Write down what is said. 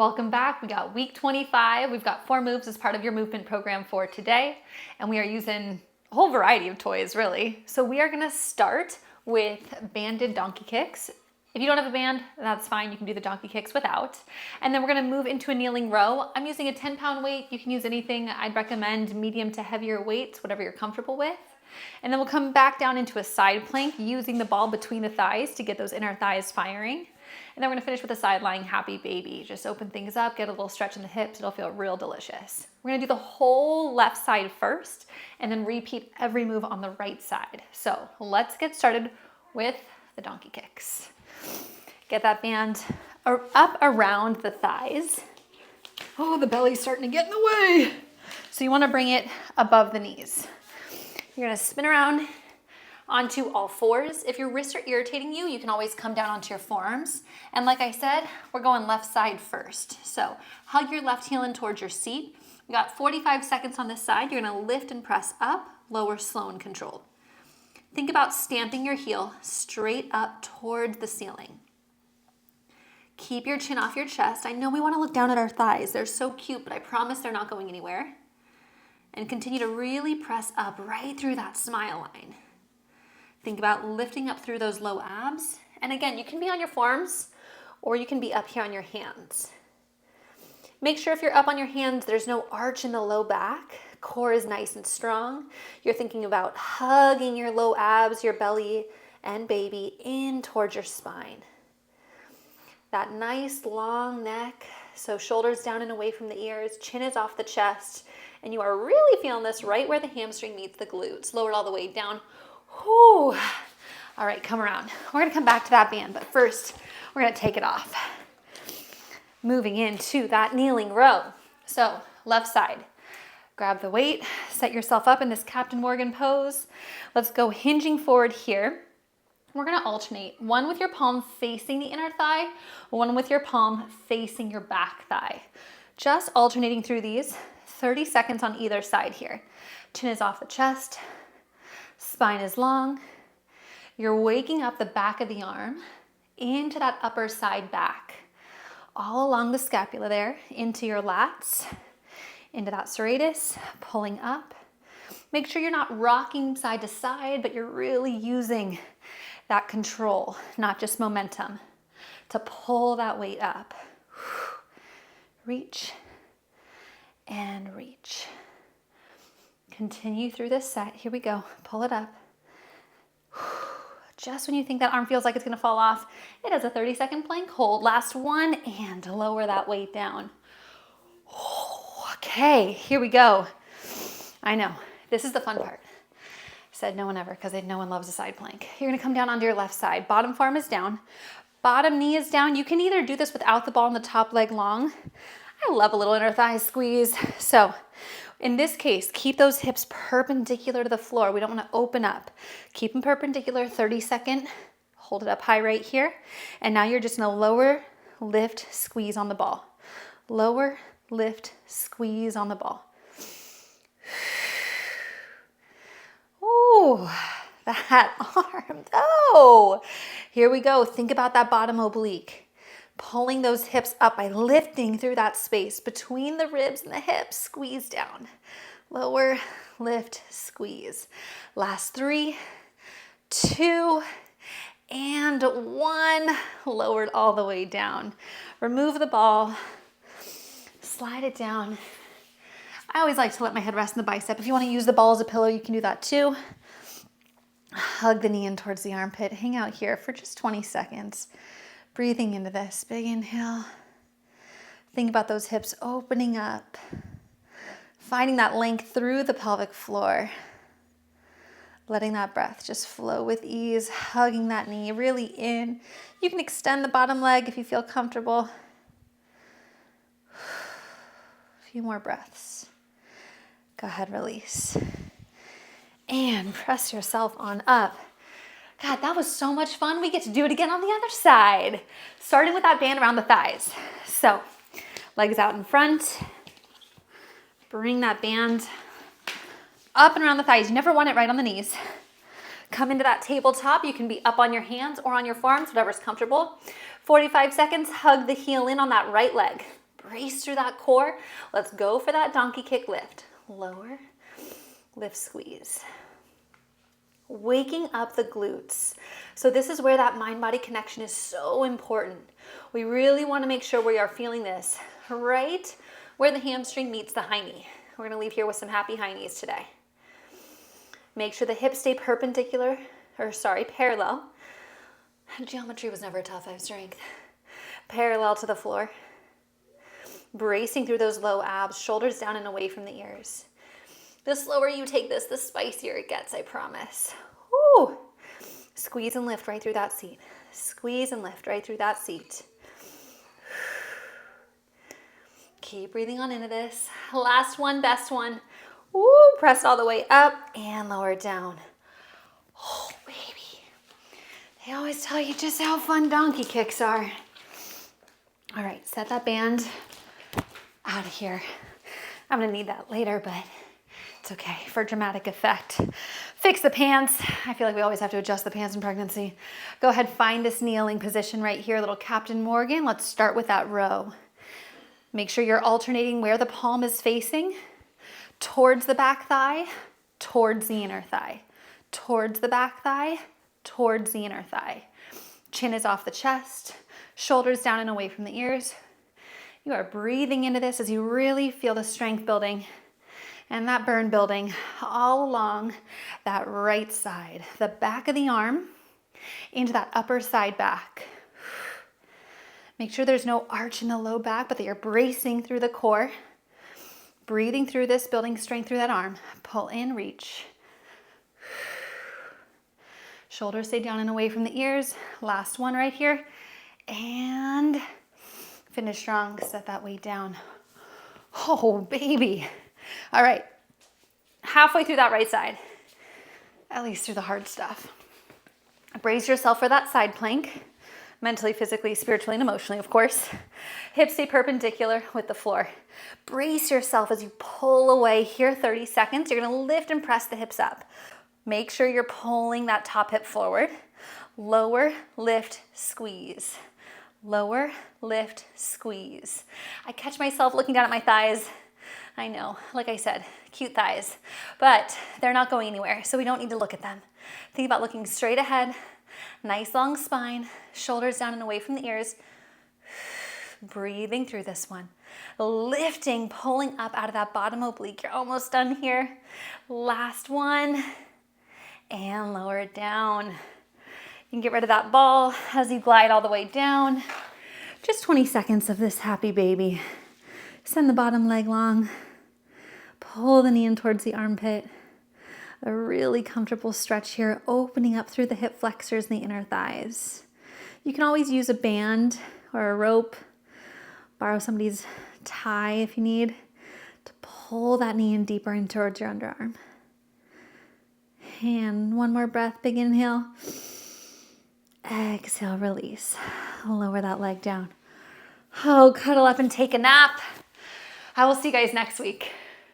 Welcome back. We got week 25. We've got 4 moves as part of your movement program for today, and we are using a whole variety of toys, really. So we are going to start with banded donkey kicks. If you don't have a band, that's fine. You can do the donkey kicks without. And then we're going to move into a kneeling row. I'm using a 10-pound weight. You can use anything. I'd recommend medium to heavier weights, whatever you're comfortable with. And then we'll come back down into a side plank using the ball between the thighs to get those inner thighs firing. And then we're gonna finish with a side lying happy baby. Just open things up, get a little stretch in the hips. It'll feel real delicious. We're gonna do the whole left side first and then repeat every move on the right side. So let's get started with the donkey kicks. Get that band up around the thighs. Oh, the belly's starting to get in the way. So you wanna bring it above the knees. You're gonna spin around onto all fours. If your wrists are irritating you, you can always come down onto your forearms. And like I said, we're going left side first. So hug your left heel in towards your seat. We got 45 seconds on this side. You're gonna lift and press up, lower, slow and controlled. Think about stamping your heel straight up towards the ceiling. Keep your chin off your chest. I know we wanna look down at our thighs. They're so cute, but I promise they're not going anywhere. And continue to really press up right through that smile line. Think about lifting up through those low abs. And again, you can be on your forearms or you can be up here on your hands. Make sure if you're up on your hands, there's no arch in the low back. Core is nice and strong. You're thinking about hugging your low abs, your belly and baby in towards your spine. That nice long neck, so shoulders down and away from the ears, chin is off the chest, and you are really feeling this right where the hamstring meets the glutes. Lower it all the way down. Whew. All right, come around. We're gonna come back to that band, but first we're gonna take it off. Moving into that kneeling row. So left side, grab the weight, set yourself up in this Captain Morgan pose. Let's go hinging forward here. We're gonna alternate, one with your palm facing the inner thigh, one with your palm facing your back thigh. Just alternating through these, 30 seconds on either side here. Chin is off the chest. Spine is long. You're waking up the back of the arm into that upper side back, all along the scapula there, into your lats, into that serratus, pulling up. Make sure you're not rocking side to side, but you're really using that control, not just momentum, to pull that weight up. Reach and reach. Continue through this set. Here we go. Pull it up. Just when you think that arm feels like it's gonna fall off, it has a 30-second plank hold. Last one, and lower that weight down. Okay, here we go. I know, this is the fun part. Said no one ever, because no one loves a side plank. You're gonna come down onto your left side. Bottom forearm is down. Bottom knee is down. You can either do this without the ball and the top leg long. I love a little inner thigh squeeze. So in this case, keep those hips perpendicular to the floor. We don't want to open up. Keep them perpendicular, 30-second. Hold it up high right here. And now you're just gonna lower, lift, squeeze on the ball. Lower, lift, squeeze on the ball. Ooh, that arm, oh. Here we go, think about that bottom oblique. Pulling those hips up by lifting through that space between the ribs and the hips. Squeeze down. Lower, lift, squeeze. Last 3, 2, and 1. Lowered all the way down. Remove the ball. Slide it down. I always like to let my head rest in the bicep. If you want to use the ball as a pillow, you can do that too. Hug the knee in towards the armpit. Hang out here for just 20 seconds. Breathing into this, big inhale. Think about those hips opening up. Finding that length through the pelvic floor. Letting that breath just flow with ease, hugging that knee really in. You can extend the bottom leg if you feel comfortable. A few more breaths. Go ahead, release. And press yourself on up. God, that was so much fun. We get to do it again on the other side. Starting with that band around the thighs. So, legs out in front. Bring that band up and around the thighs. You never want it right on the knees. Come into that tabletop. You can be up on your hands or on your forearms, whatever's comfortable. 45 seconds, hug the heel in on that right leg. Brace through that core. Let's go for that donkey kick lift. Lower, lift, squeeze. Waking up the glutes. So this is where that mind-body connection is so important. We really want to make sure we are feeling this right where the hamstring meets the high knee. We're going to leave here with some happy high knees today. Make sure the hips stay parallel. Geometry was never a top 5 strength. Parallel to the floor. Bracing through those low abs, shoulders down and away from the ears. The slower you take this, the spicier it gets, I promise. Woo! Squeeze and lift right through that seat. Squeeze and lift right through that seat. Keep breathing on into this. Last one, best one. Woo! Press all the way up and lower it down. Oh, baby. They always tell you just how fun donkey kicks are. All right, set that band out of here. I'm gonna need that later, but it's okay for dramatic effect. Fix the pants. I feel like we always have to adjust the pants in pregnancy. Go ahead, find this kneeling position right here, little Captain Morgan. Let's start with that row. Make sure you're alternating where the palm is facing, towards the back thigh, towards the inner thigh, towards the back thigh, towards the inner thigh. Chin is off the chest, shoulders down and away from the ears. You are breathing into this as you really feel the strength building and that burn building all along that right side, the back of the arm into that upper side back. Make sure there's no arch in the low back, but that you're bracing through the core, breathing through this, building strength through that arm. Pull in, reach. Shoulders stay down and away from the ears. Last one right here. And finish strong, set that weight down. Oh, baby. All right, halfway through that right side, at least through the hard stuff. Brace yourself for that side plank, mentally, physically, spiritually, and emotionally, of course. Hips stay perpendicular with the floor. Brace yourself as you pull away here, 30 seconds. You're gonna lift and press the hips up. Make sure you're pulling that top hip forward. Lower, lift, squeeze. Lower, lift, squeeze. I catch myself looking down at my thighs. I know, like I said, cute thighs, but they're not going anywhere, so we don't need to look at them. Think about looking straight ahead, nice long spine, shoulders down and away from the ears. Breathing through this one. Lifting, pulling up out of that bottom oblique. You're almost done here. Last one, and lower it down. You can get rid of that ball as you glide all the way down. Just 20 seconds of this happy baby. Send the bottom leg long. Pull the knee in towards the armpit. A really comfortable stretch here, opening up through the hip flexors and the inner thighs. You can always use a band or a rope. Borrow somebody's tie if you need to pull that knee in deeper in towards your underarm. And one more breath, big inhale. Exhale, release. Lower that leg down. Oh, cuddle up and take a nap. I will see you guys next week.